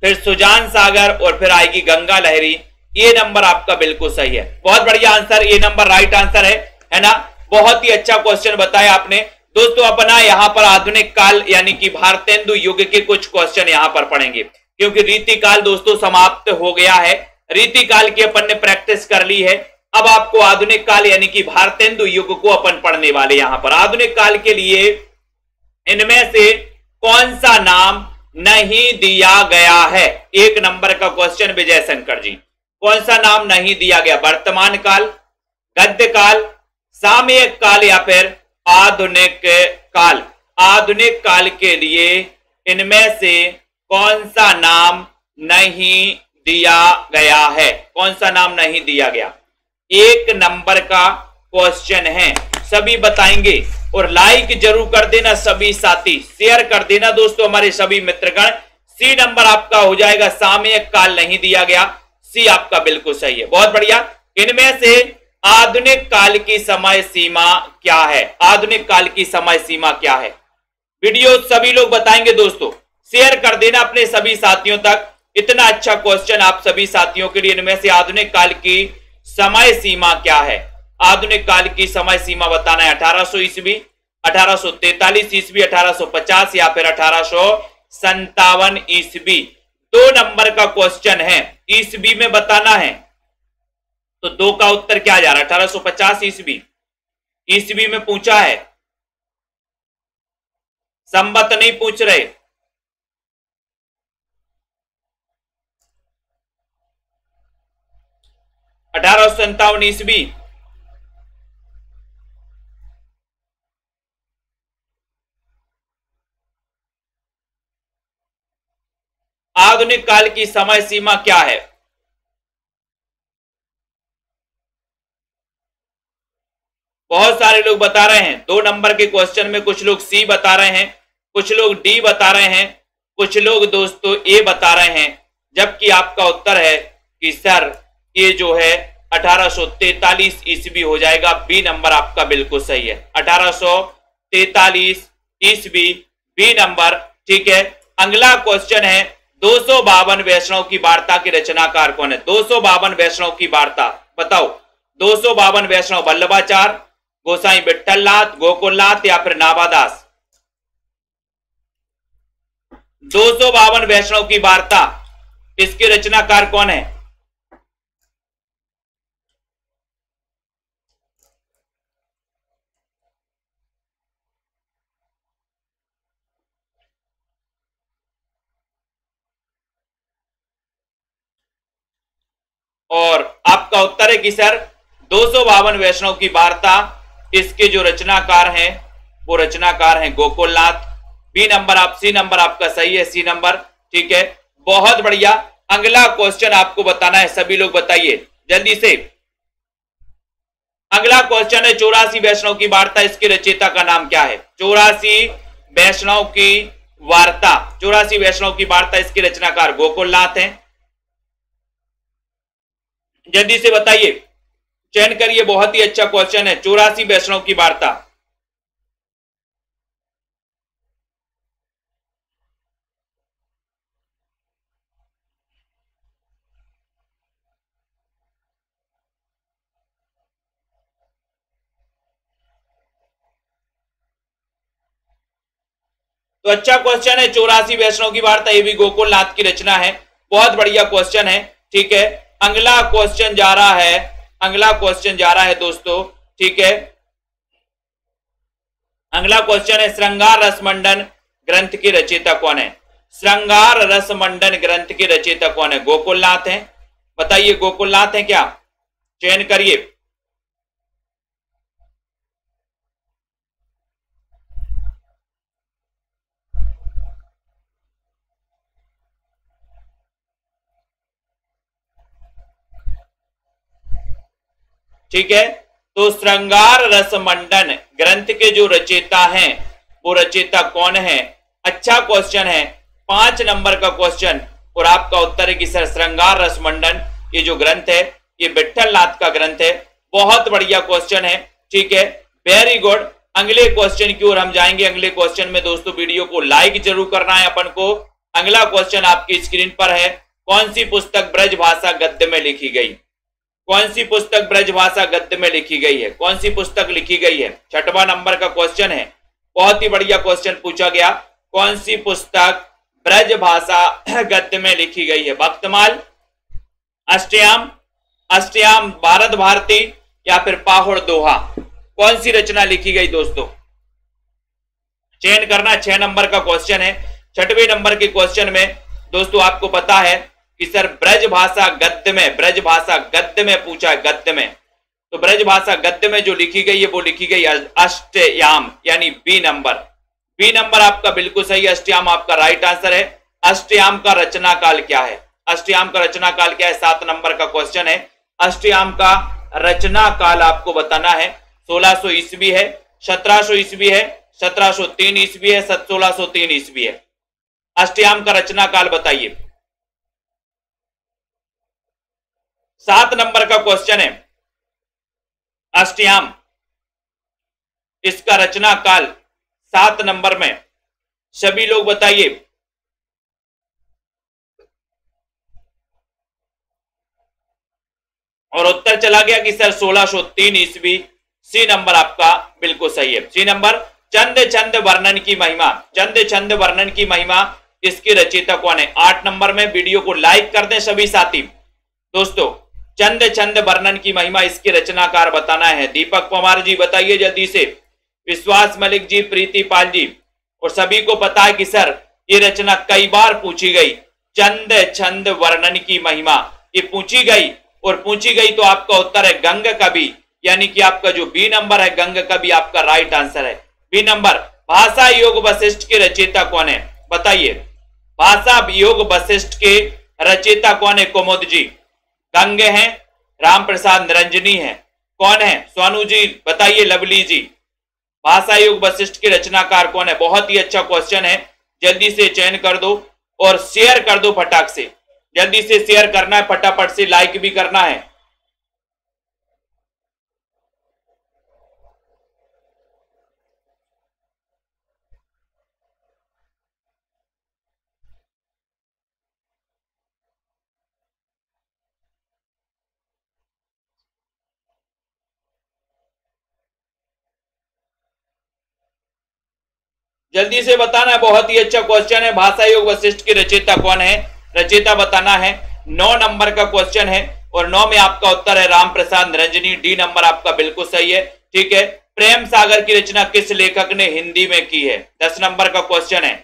फिर सुजान सागर और फिर आएगी गंगा लहरी। ये नंबर आपका बिल्कुल सही है, बहुत बढ़िया आंसर, ये नंबर राइट आंसर है ना। बहुत ही अच्छा क्वेश्चन बताया आपने दोस्तों। अपना यहाँ पर आधुनिक काल यानी कि भारतेंदु युग के कुछ क्वेश्चन यहाँ पर पढ़ेंगे, क्योंकि रीति काल दोस्तों समाप्त हो गया है। रीति काल की अपन ने प्रैक्टिस कर ली है, अब आपको आधुनिक काल यानी कि भारतेंदु युग को अपन पढ़ने वाले। यहाँ पर आधुनिक काल के लिए इनमें से कौन सा नाम नहीं दिया गया है? 1 नंबर का क्वेश्चन विजय शंकर जी, कौन सा नाम नहीं दिया गया? वर्तमान काल, गद्य काल, सामयिक काल या फिर आधुनिक काल? आधुनिक काल के लिए इनमें से कौन सा नाम नहीं दिया गया है? कौन सा नाम नहीं दिया गया? 1 नंबर का क्वेश्चन है, सभी बताएंगे। और लाइक जरूर कर देना सभी साथी, शेयर कर देना दोस्तों हमारे सभी मित्रगण। सी नंबर आपका हो जाएगा, सामयिक काल नहीं दिया गया, सी आपका बिल्कुल सही है, बहुत बढ़िया। इनमें से आधुनिक काल की समय सीमा क्या है? आधुनिक काल की समय सीमा क्या है? वीडियो सभी लोग बताएंगे दोस्तों, शेयर कर देना अपने सभी साथियों तक। इतना अच्छा क्वेश्चन आप सभी साथियों के लिए। इनमें से आधुनिक काल की समय सीमा क्या है? आधुनिक काल की समय सीमा बताना है। 1800 ईस्वी, 1843 ईस्वी, 1850 या फिर 1857 ईस्वी। 2 नंबर का क्वेश्चन है, ईस्वी में बताना है, तो 2 का उत्तर क्या जा रहा है? 1850 ईस्वी, ईस्वी में पूछा है, संवत नहीं पूछ रहे। $1857 ईस्वी। आधुनिक काल की समय सीमा क्या है? बहुत सारे लोग बता रहे हैं 2 नंबर के क्वेश्चन में। कुछ लोग सी बता रहे हैं, कुछ लोग डी बता रहे हैं, कुछ लोग दोस्तों ए बता रहे हैं, जबकि आपका उत्तर है कि सर ये जो है 1843 ईस्वी हो जाएगा। बी नंबर आपका बिल्कुल सही है, 1843 ईस्वी, बी नंबर, ठीक है। अगला क्वेश्चन है, 252 वैष्णव की वार्ता के रचनाकार कौन है? 252 वैष्णव की वार्ता बताओ। 252 वैष्णव, वल्लभाचार्य, गोसाई विठलनाथ, गोकुलनाथ या फिर नाभादास? 252 वैष्णव की वार्ता, इसके रचनाकार कौन है? और आपका उत्तर है कि सर 252 वैष्णव की वार्ता, इसके जो रचनाकार हैं वो रचनाकार हैं गोकुलनाथ। बी नंबर आप, सी नंबर आपका सही है, सी नंबर, ठीक है, बहुत बढ़िया। अगला क्वेश्चन आपको बताना है, सभी लोग बताइए जल्दी से। अगला क्वेश्चन है 84 वैष्णव की वार्ता, इसके रचयिता का नाम क्या है? 84 वैष्णव की वार्ता, 84 वैष्णव की वार्ता, इसके रचनाकार गोकुलनाथ हैं। जल्दी से बताइए, चयन करिए, बहुत ही अच्छा क्वेश्चन है। 84 वैष्णव की वार्ता, तो अच्छा क्वेश्चन है। 84 वैष्णव की वार्ता, ये भी गोकुलनाथ की रचना है। बहुत बढ़िया क्वेश्चन है, ठीक है। अगला क्वेश्चन जा रहा है, अगला क्वेश्चन जा रहा है दोस्तों, ठीक है। अगला क्वेश्चन है श्रृंगार रसमंडन ग्रंथ के रचयिता कौन है? श्रृंगार रसमंडन ग्रंथ के रचयिता कौन है? गोकुलनाथ है। बताइए गोकुलनाथ है क्या? चयन करिए। ठीक है, तो श्रृंगार रसमंडन ग्रंथ के जो रचयिता हैं वो रचयिता कौन है? अच्छा क्वेश्चन है, 5 नंबर का क्वेश्चन, और आपका उत्तर है कि सर श्रृंगार रसमंडन ये जो ग्रंथ है ये विट्ठल नाथ का ग्रंथ है। बहुत बढ़िया क्वेश्चन है, ठीक है, वेरी गुड। अगले क्वेश्चन की ओर हम जाएंगे। अगले क्वेश्चन में दोस्तों वीडियो को लाइक जरूर करना है अपन को। अगला क्वेश्चन आपकी स्क्रीन पर है, कौन सी पुस्तक ब्रजभाषा गद्य में लिखी गई? कौन सी पुस्तक ब्रजभाषा गद्य में लिखी गई है? कौन सी पुस्तक लिखी गई है? 6वां नंबर का क्वेश्चन है, बहुत ही बढ़िया क्वेश्चन पूछा गया। कौन सी पुस्तक ब्रजभाषा गद्य में लिखी गई है? भक्तमाल, अष्टयाम, अष्टयाम भारत भारती, या फिर पाहुड़ दोहा? कौन सी रचना लिखी गई दोस्तों? चयन करना। 6 नंबर का क्वेश्चन है। 6वें नंबर के क्वेश्चन में दोस्तों आपको पता है कि सर ब्रजभाषा गद्य में, ब्रजभाषा गद्य में पूछा है, गद्य में, तो ब्रजभाषा गद्य में जो लिखी गई है वो लिखी गई अष्टयाम, यानी बी नंबर। बी नंबर आपका बिल्कुल सही, अष्टयाम आपका राइट आंसर है। अष्टयाम का रचना काल क्या है? अष्टयाम का रचना काल क्या है? 7 नंबर का क्वेश्चन है। अष्टयाम का रचना काल आपको बताना है। 1600 ईस्वी है, 1700 ईस्वी है, 1703 ईस्वी है, 1603 ईस्वी है। अष्टयाम का रचना काल बताइए। 7 नंबर का क्वेश्चन है, अष्टयाम, इसका रचना काल 7 नंबर में सभी लोग बताइए। और उत्तर चला गया कि सर 1603 ईस्वी। सी नंबर आपका बिल्कुल सही है। सी नंबर, चंद छंद वर्णन की महिमा, चंद छंद वर्णन की महिमा, इसकी रचयिता कौन है? 8 नंबर में। वीडियो को लाइक कर दें सभी साथी दोस्तों। चंद छंद वर्णन की महिमा, इसके रचनाकार बताना है। दीपक कुमार जी बताइए जल्दी से, विश्वास मलिक जी, प्रीति पाल जी, और सभी को पता है कि सर ये रचना कई बार पूछी गई। चंद छंद वर्णन की महिमा ये पूछी गई, और पूछी गई तो आपका उत्तर है गंग कवि, यानी कि आपका जो बी नंबर है गंग कवि आपका राइट आंसर है। B number. भाषा योग वशिष्ठ के रचयिता कौन है? बताइए, भाषा योग वशिष्ठ के रचयिता कौन है? कुमुद जी। गंगे हैं, राम प्रसाद निरंजनी है, कौन है? सोनू जी बताइए, लवली जी। भाषा योग वशिष्ठ के रचनाकार कौन है? बहुत ही अच्छा क्वेश्चन है, जल्दी से चयन कर दो और शेयर कर दो फटाक से। जल्दी से शेयर करना है, फटाफट से लाइक भी करना है। जल्दी से बताना है, बहुत ही अच्छा क्वेश्चन है। भाषा योग वशिष्ठ की रचयिता कौन है? रचयिता बताना है। 9 नंबर का क्वेश्चन है, और 9 में आपका उत्तर है राम प्रसाद निरंजनी। डी नंबर आपका बिल्कुल सही है, ठीक है। प्रेम सागर की रचना किस लेखक ने हिंदी में की है? 10 नंबर का क्वेश्चन है।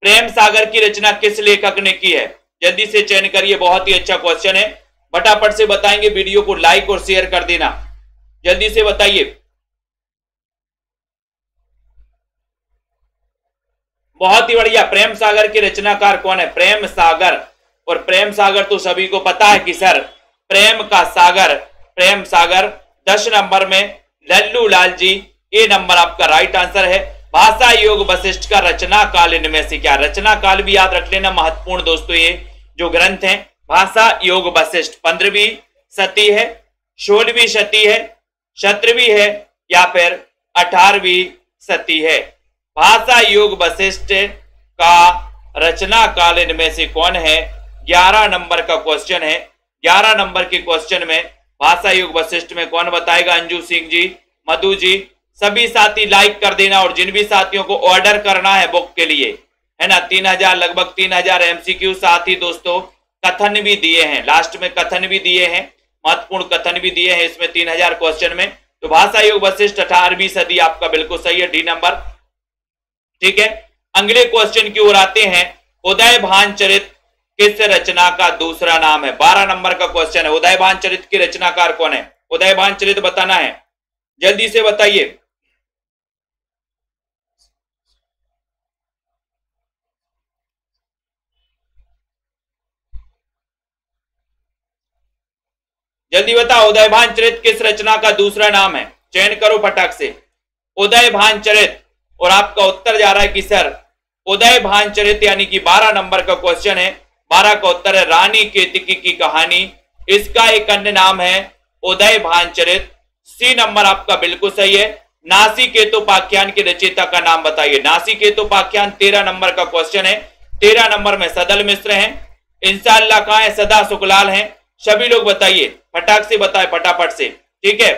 प्रेम सागर की रचना किस लेखक ने की है? जल्दी से चयन करिए, बहुत ही अच्छा क्वेश्चन है। फटाफट से बताएंगे, वीडियो को लाइक और शेयर कर देना। जल्दी से बताइए। बहुत ही बढ़िया। प्रेम सागर के रचनाकार कौन है? प्रेम सागर। और प्रेम सागर तो सभी को पता है कि सर प्रेम का सागर, प्रेम सागर 10 नंबर में लल्लू लाल जी, ए नंबर आपका राइट आंसर है। भाषा योग वशिष्ठ का रचना काल इनमें से क्या? रचना काल भी याद रख लेना, महत्वपूर्ण दोस्तों। ये जो ग्रंथ है भाषा योग वशिष्ठ 15वीं शती है, 16वीं शती है, 17वीं है या फिर 18वीं शती है। भाषा योग वशिष्ठ का रचना काल इनमें से कौन है? 11 नंबर का क्वेश्चन है। 11 नंबर के क्वेश्चन में भाषा योग वशिष्ठ में कौन बताएगा? अंजू सिंह जी, मधु जी, सभी साथी लाइक कर देना। और जिन भी साथियों को ऑर्डर करना है बुक के लिए, है ना, 3000 लगभग 3000 एमसीक्यू, साथ ही दोस्तों कथन भी दिए हैं, लास्ट में कथन भी दिए हैं, महत्वपूर्ण कथन भी दिए हैं इसमें 3000 क्वेश्चन में। तो भाषा योग वशिष्ठ 18वीं सदी आपका बिल्कुल सही है, डी नंबर। ठीक है, अगले क्वेश्चन की ओर आते हैं। उदयभान चरित किस रचना का दूसरा नाम है? 12 नंबर का क्वेश्चन है। उदयभान चरित के रचनाकार कौन है? उदयभान चरित बताना है, जल्दी से बताइए। जल्दी बताओ, उदयभान चरित किस रचना का दूसरा नाम है? चयन करो फटाक से। उदयभान चरित, और आपका उत्तर जा रहा है कि सर उदयभान चरित यानी कि 12 नंबर का क्वेश्चन है। 12 का उत्तर है रानी केतकी की कहानी। इसका एक अन्य नाम है उदयभान चरित। सी नंबर आपका बिल्कुल सही है। नासिकेतोपाख्यान के रचयिता का नाम बताइए। नासिकेतोपाख्यान 13 नंबर का क्वेश्चन है। 13 नंबर में सदल मिश्र हैं, इंशाअल्लाह कहां है? सदा सुखलाल हैं। सभी लोग बताइए, फटाक से बताए, फटाफट से। ठीक है,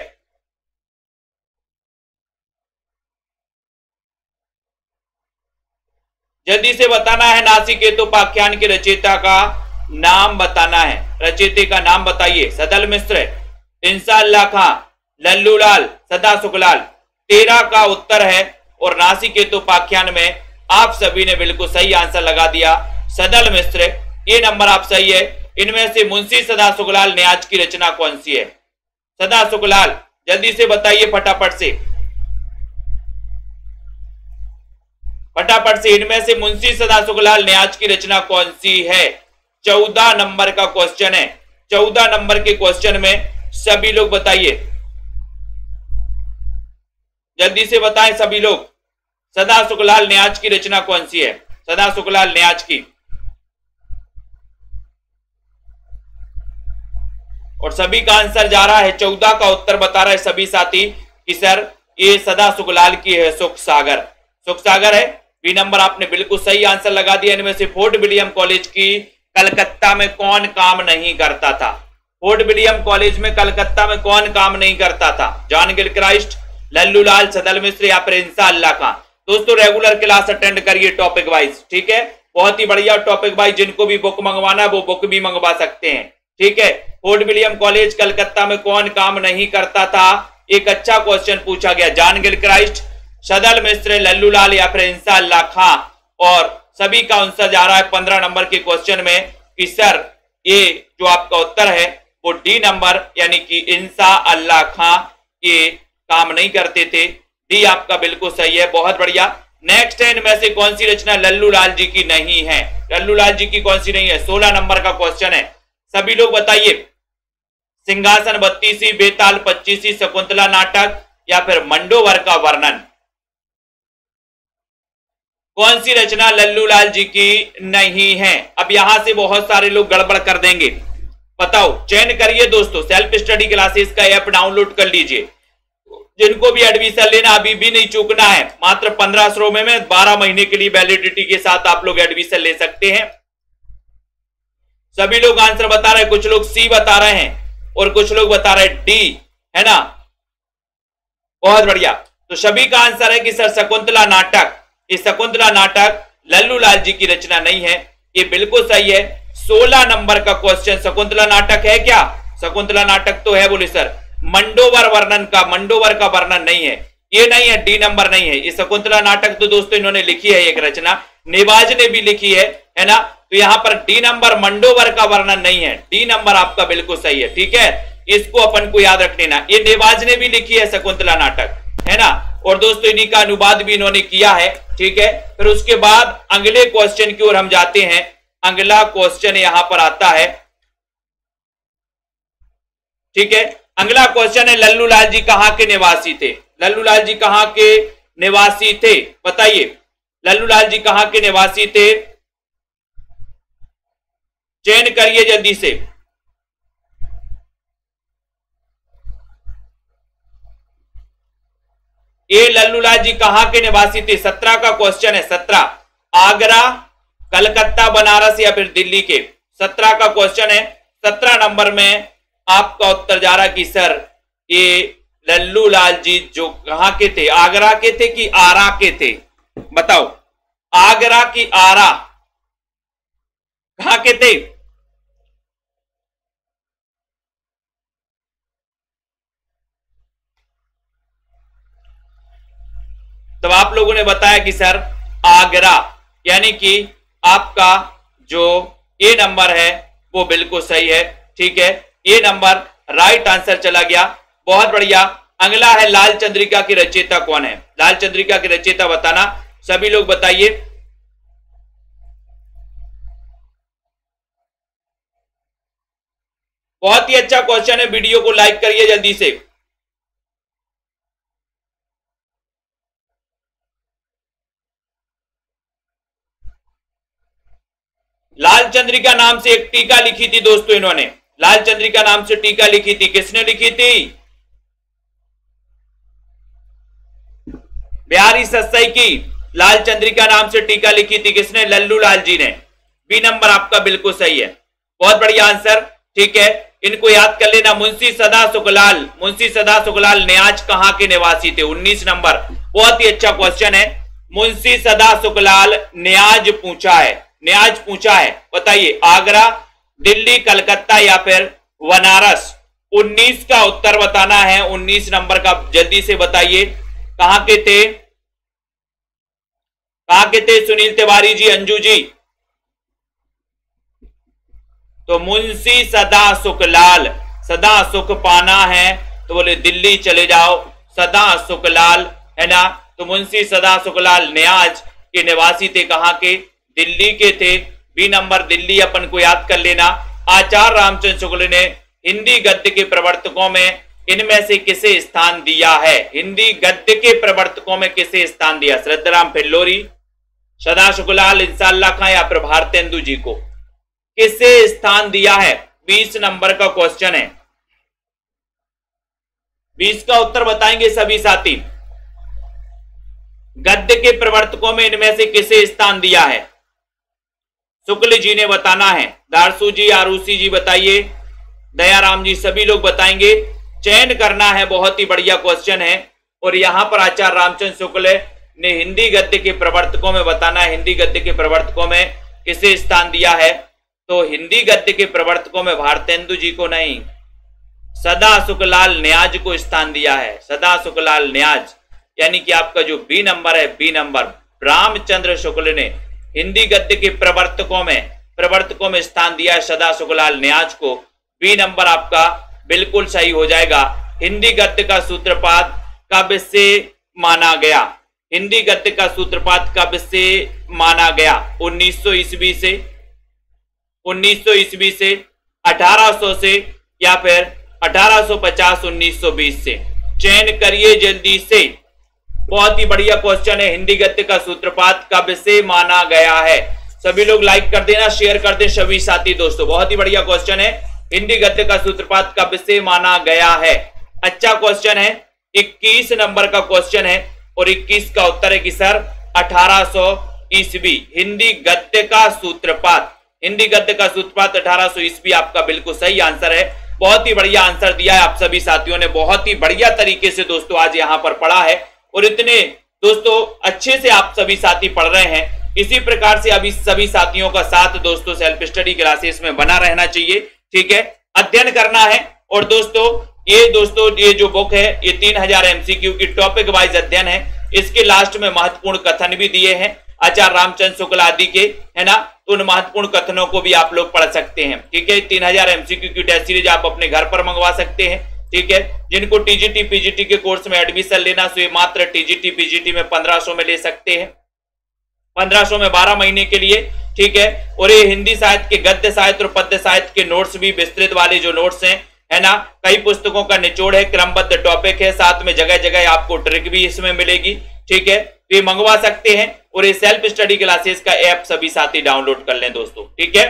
जल्दी से बताना है। नासिकेतोपाख्यान के रचयिता का नाम बताना है, रचयिता का नाम बताइए। सदल मिश्र, इंशाअल्लाह खां, लल्लू लाल, सदा सुखलाल। 13 का उत्तर है और नासिकेतोपाख्यान में आप सभी ने बिल्कुल सही आंसर लगा दिया, सदल मिश्र। ये नंबर आप सही है। इनमें से मुंशी सदा सुखलाल न्याज की रचना कौन सी है? सदा सुखलाल, जल्दी से बताइए फटाफट से, फटाफट से। इनमें से मुंशी सदा सुखलाल न्याज की रचना कौन सी है? 14 नंबर का क्वेश्चन है। 14 नंबर के क्वेश्चन में सभी लोग बताइए, जल्दी से बताएं सभी लोग। सदा सुखलाल न्याज की रचना कौन सी है? सदा सुखलाल न्याज की। और सभी का आंसर जा रहा है 14 का उत्तर बता रहे सभी साथी कि सर ये सदा सुखलाल की है, सुख सागर। सुख सागर है। बी नंबर आपने बिल्कुल सही आंसर लगा दिया। इनमें से फोर्ट विलियम कॉलेज की कलकत्ता में कौन काम नहीं करता था? फोर्ट विलियम कॉलेज में कलकत्ता में कौन काम नहीं करता था? जॉन गिलक्राइस्ट, लल्लू लाल, सदल मिश्र या फिर इंशाअल्लाह खां। दोस्तों रेगुलर क्लास अटेंड करिए टॉपिक वाइज। ठीक है, बहुत ही बढ़िया टॉपिक वाइज। जिनको भी बुक मंगवाना है वो बुक भी मंगवा सकते हैं। ठीक है, फोर्ट विलियम कॉलेज कलकत्ता में कौन काम नहीं करता था? एक अच्छा क्वेश्चन पूछा गया। जॉन गिलक्राइस्ट, सदल मिश्र, लल्लू लाल या फिर इंशाअल्लाह खां। और सभी का आंसर जा रहा है 15 नंबर के क्वेश्चन में कि सर ये जो आपका उत्तर है वो डी नंबर यानी कि इंशाअल्लाह खां ये काम नहीं करते थे। डी आपका बिल्कुल सही है, बहुत बढ़िया। नेक्स्ट है, इनमें से कौन सी रचना लल्लू लाल जी की नहीं है? लल्लू लाल जी की कौन सी नहीं है? 16 नंबर का क्वेश्चन है। सभी लोग बताइए। सिंहासन 32, बेताल 25, शकुंतला नाटक या फिर मंडोवर का वर्णन। कौन सी रचना लल्लू लाल जी की नहीं है? अब यहां से बहुत सारे लोग गड़बड़ कर देंगे। बताओ, चयन करिए दोस्तों। सेल्फ स्टडी क्लासेस का ऐप डाउनलोड कर लीजिए। जिनको भी एडमिशन लेना अभी भी नहीं चूकना है। मात्र 1500 में 12 महीने के लिए वैलिडिटी के साथ आप लोग एडमिशन ले सकते हैं। सभी लोग आंसर बता रहे हैं। कुछ लोग सी बता रहे हैं और कुछ लोग बता रहे हैं डी, है ना, बहुत बढ़िया। तो सभी का आंसर है कि सर शकुंतला नाटक। ये शकुंतला नाटक लल्लू लाल जी की रचना नहीं है, ये बिल्कुल सही है। 16 नंबर का क्वेश्चन, शकुंतला नाटक है क्या? शकुंतला नाटक तो है, बोले सर। मंडोवर वर्णन का, मंडोवर का वर्णन नहीं है, ये नहीं है, डी नंबर नहीं है। ये शकुंतला नाटक तो दोस्तों इन्होंने लिखी है एक रचना, नेवाज ने भी लिखी है ना। तो यहां पर डी नंबर मंडोवर का वर्णन नहीं है। डी नंबर आपका बिल्कुल सही है। ठीक है, इसको अपन को याद रख लेना। ये नेवाज ने भी लिखी है शकुंतला नाटक, है ना। और दोस्तों इन्हीं का अनुवाद भी इन्होंने किया है। ठीक है, फिर उसके बाद अगले क्वेश्चन की ओर हम जाते हैं। अगला क्वेश्चन यहां पर आता है। ठीक है, अगला क्वेश्चन है, लल्लू लाल जी कहां के निवासी थे? लल्लू लाल जी कहां के निवासी थे? बताइए, लल्लू लाल जी कहां के निवासी थे? चयन करिए जल्दी से। ये लल्लू लाल जी कहां के निवासी थे? 17 का क्वेश्चन है, 17। आगरा, कलकत्ता, बनारस या फिर दिल्ली के? 17 का क्वेश्चन है। 17 नंबर में आपका उत्तर जा रहा कि सर ये लल्लू लाल जी जो कहां के थे, आगरा के थे कि आरा के थे? बताओ, आगरा की आरा, कहां के थे? तब आप लोगों ने बताया कि सर आगरा, यानी कि आपका जो ए नंबर है वो बिल्कुल सही है। ठीक है, ए नंबर राइट आंसर चला गया। बहुत बढ़िया। अगला है, लाल चंद्रिका की रचयिता कौन है? लाल चंद्रिका की रचयिता बताना, सभी लोग बताइए। बहुत ही अच्छा क्वेश्चन है, वीडियो को लाइक करिए जल्दी से। लाल चंद्रिका नाम से एक टीका लिखी थी दोस्तों इन्होंने, लाल चंद्रिका नाम से टीका लिखी थी। किसने लिखी थी? बिहारी सत्सई की लाल चंद्रिका नाम से टीका लिखी थी। किसने? लल्लू लाल जी ने। बी नंबर आपका बिल्कुल सही है। बहुत बढ़िया आंसर। ठीक है, इनको याद कर लेना। मुंशी सदा सुखलाल, मुंशी सदा सुखलाल न्याज कहां के निवासी थे? 19 नंबर। बहुत ही अच्छा क्वेश्चन है। मुंशी सदा सुखलाल न्याज पूछा है, न्याज पूछा है। बताइए, आगरा, दिल्ली, कलकत्ता या फिर बनारस? 19 का उत्तर बताना है। 19 नंबर का जल्दी से बताइए, कहां के थे? कहां के थे सुनील तिवारी जी, अंजू जी? तो मुंशी सदा सुखलाल, सदा सुख पाना है तो बोले दिल्ली चले जाओ, सदा सुखलाल, है ना? तो मुंशी सदा सुखलाल न्याज के निवासी थे। कहां के? दिल्ली के थे। बी नंबर दिल्ली अपन को याद कर लेना। आचार्य रामचंद्र शुक्ल ने हिंदी गद्य के प्रवर्तकों में इनमें से किसे स्थान दिया है? हिंदी गद्य के प्रवर्तकों में किसे स्थान दिया? श्रद्धाराम फिल्लोरी, सदा सुखलाल, इंसाल्लाह खां या फिर भारतेंदु जी को किसे स्थान दिया है? 20 नंबर का क्वेश्चन है। 20 का उत्तर बताएंगे सभी साथी। गद्य के प्रवर्तकों में इनमें से किसे स्थान दिया है? शुक्ल जी ने बताना है। दारसू जी, आरूसी जी बताइए, दयाराम जी, सभी लोग बताएंगे। चयन करना है। बहुत ही बढ़िया क्वेश्चन है। और यहां पर आचार्य रामचंद्र शुक्ल ने हिंदी गद्य के प्रवर्तकों में बताना है, हिंदी गद्य के प्रवर्तकों में किसे स्थान दिया है? तो हिंदी गद्य के प्रवर्तकों में भारतेंदु जी को नहीं, सदा सुखलाल न्याज को स्थान दिया है। सदा सुखलाल न्याज, यानी कि आपका जो बी नंबर है, बी नंबर, रामचंद्र शुक्ल ने हिंदी गद्य के प्रवर्तकों में स्थान दिया है सदा सुखलाल न्याज को। बी नंबर आपका बिल्कुल सही हो जाएगा। हिंदी गद्य का सूत्रपात कब से माना गया? हिंदी गद्य का सूत्रपात कब से माना गया? 1900 ईस्वी से, 1900 ईस्वी से, 1800 से या फिर 1850 1920 से? चयन करिए जल्दी से। बहुत ही बढ़िया क्वेश्चन है। हिंदी गद्य का सूत्रपात कब से माना गया है? सभी लोग लाइक कर देना, शेयर कर दें सभी साथी दोस्तों। बहुत ही बढ़िया क्वेश्चन है। हिंदी गद्य का सूत्रपात कब से माना गया है? अच्छा क्वेश्चन है। 21 नंबर का क्वेश्चन है और 21 का उत्तर है कि सर 1800 ईस्वी। हिंदी गद्य का सूत्रपात, हिंदी गद्य का सूत्रपात 1800 ईस्वी आपका बिल्कुल सही आंसर है। बहुत ही बढ़िया आंसर दिया है आप सभी साथियों ने। बहुत ही बढ़िया तरीके से दोस्तों आज यहां पर पढ़ा है और इतने दोस्तों अच्छे से आप सभी साथी पढ़ रहे हैं। इसी प्रकार से अभी सभी साथियों का साथ दोस्तों सेल्फ स्टडी क्लासेस में बना रहना चाहिए। ठीक है, अध्ययन करना है। और दोस्तों ये जो बुक है ये 3000 एमसीक्यू की टॉपिक वाइज अध्ययन है। इसके लास्ट में महत्वपूर्ण कथन भी दिए हैं आचार्य रामचंद्र शुक्ल आदि के, है ना? तो उन महत्वपूर्ण कथनों को भी आप लोग पढ़ सकते हैं। ठीक है, 3000 एमसीक्यू की टेस्ट सीरीज आप अपने घर पर मंगवा सकते हैं। ठीक है, जिनको टीजीटी पीजीटी के कोर्स में एडमिशन लेना तो ये मात्र टीजीटी पीजीटी में 1500 में ले सकते हैं, 1500 में 12 महीने के लिए। ठीक है, और ये हिंदी साहित्य के गद्य साहित्य और पद्य साहित्य के नोट्स भी विस्तृत वाले जो नोट्स हैं, है ना। कई पुस्तकों का निचोड़ है, क्रमबद्ध टॉपिक है, साथ में जगह जगह आपको ट्रिक भी इसमें मिलेगी, ठीक है। तो ये मंगवा सकते हैं और ये सेल्फ स्टडी क्लासेस का ऐप सभी साथी डाउनलोड कर लें दोस्तों, ठीक है।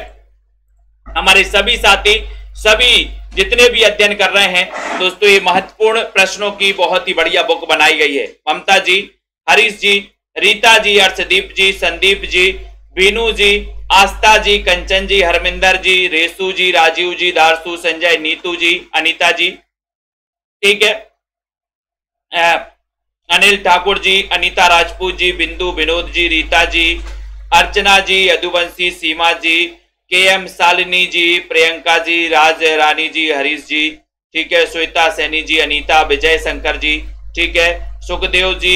हमारे सभी साथी सभी जितने भी अध्ययन कर रहे हैं दोस्तों, ये महत्वपूर्ण प्रश्नों की बहुत ही बढ़िया बुक बनाई गई है। ममता जी, हरीश जी, रीता जी, अर्शदीप जी, संदीप जी, बीनू जी, आस्था जी, कंचन जी, हरमिंदर जी, रेसू जी, राजीव जी, दारसू, संजय, नीतू जी, अनीता जी, ठीक है, अनिल ठाकुर जी, अनीता राजपूत जी, बिंदु, विनोद जी, रीता जी, अर्चना जी, यदुवंशी, सीमा जी, KM शालिनी जी, प्रियंका जी, राज रानी जी, हरीश जी, ठीक है, श्वेता सैनी जी, अनीता, विजय शंकर जी, ठीक है, सुखदेव जी,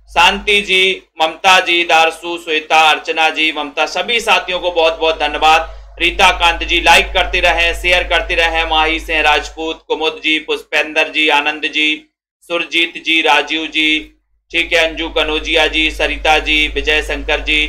शांति जी, ममता जी, दारसू, श्वेता, अर्चना जी, ममता, सभी साथियों को बहुत बहुत धन्यवाद। रीता कांत जी लाइक करते रहें, शेयर करते रहें। माही सिंह राजपूत, कुमुद जी, पुष्पेंद्र जी, आनंद जी, सुरजीत जी, राजीव जी, ठीक है, अंजू कनौजिया जी, सरिता जी, विजय शंकर जी,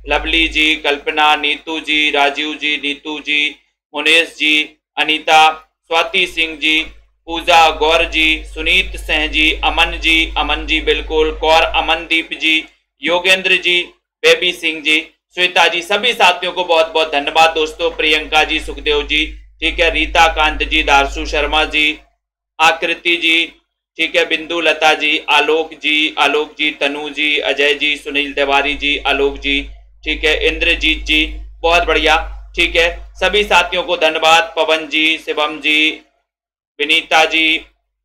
लवली जी, कल्पना, नीतू जी, राजीव जी, नीतू जी, मुनेश जी, अनीता, स्वाति सिंह जी, पूजा, गौर जी, सुनीत सिंह जी, अमन जी बिल्कुल, कौर अमनदीप जी, योगेंद्र जी, बेबी सिंह जी, श्वेता जी, सभी साथियों को बहुत बहुत धन्यवाद दोस्तों। प्रियंका जी, सुखदेव जी, ठीक है, रीता कांत जी, दारसू शर्मा जी, आकृति जी, ठीक है, बिंदु लता जी, आलोक जी, तनु जी, अजय जी, सुनील तिवारी जी, आलोक जी, ठीक है, इंद्रजीत जी, बहुत बढ़िया, ठीक है, सभी साथियों को धन्यवाद। पवन जी, शिवम जी, विनीता जी,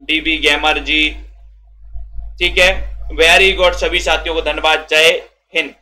डीबी गेमर जी, ठीक है, वेरी गुड, सभी साथियों को धन्यवाद। जय हिंद।